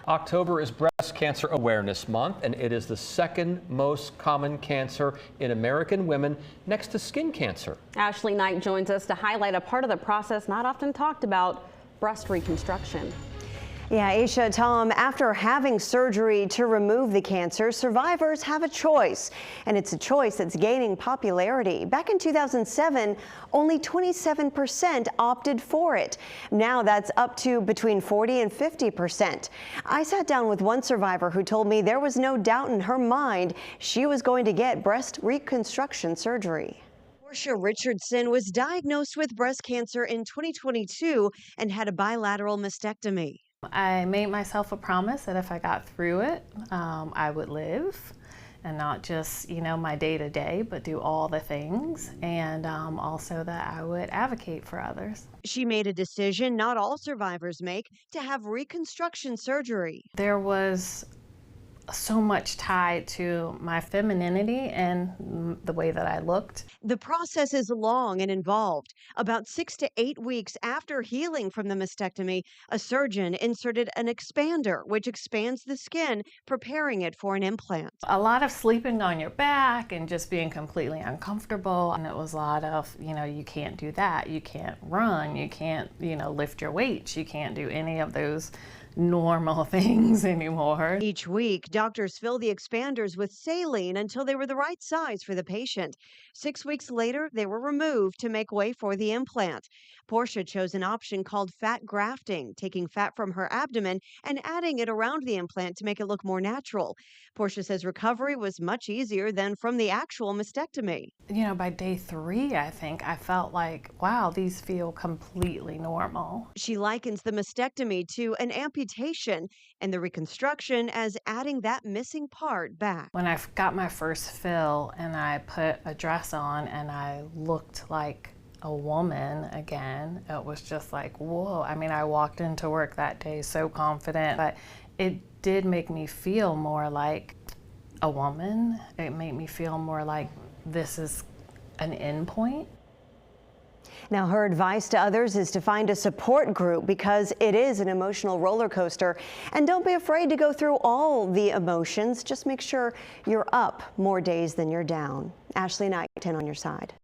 October is Breast Cancer Awareness Month, and it is the second most common cancer in American women, next to skin cancer. Ashley Knight joins us to highlight a part of the process not often talked about, breast reconstruction. Yeah, Aisha, Tom, after having surgery to remove the cancer, survivors have a choice, and it's a choice that's gaining popularity. Back in 2007, only 27% opted for it. Now that's up to between 40 and 50%. I sat down with one survivor who told me there was no doubt in her mind she was going to get breast reconstruction surgery. Portia Richardson was diagnosed with breast cancer in 2022 and had a bilateral mastectomy. I made myself a promise that if I got through it, I would live and not just, my day-to-day, but do all the things, and also that I would advocate for others. She made a decision not all survivors make to have reconstruction surgery. There was so much tied to my femininity and the way that I looked. The process is long and involved. About 6 to 8 weeks after healing from the mastectomy, a surgeon inserted an expander, which expands the skin, preparing it for an implant. A lot of sleeping on your back and just being completely uncomfortable. And it was a lot of, you can't do that. You can't run. You can't, lift your weights. You can't do any of those normal things anymore. Each week, doctors fill the expanders with saline until they were the right size for the patient. 6 weeks later, they were removed to make way for the implant. Portia chose an option called fat grafting, taking fat from her abdomen and adding it around the implant to make it look more natural. Portia says recovery was much easier than from the actual mastectomy. By day 3, I think, I felt like, wow, these feel completely normal. She likens the mastectomy to an amputation and the reconstruction as adding that missing part back. When I got my first fill and I put a dress on and I looked like a woman again, it was just like, whoa. I walked into work that day so confident, but it did make me feel more like a woman. It made me feel more like this is an end point. Now, her advice to others is to find a support group because it is an emotional roller coaster. And don't be afraid to go through all the emotions. Just make sure you're up more days than you're down. Ashley Knight, 10 on your side.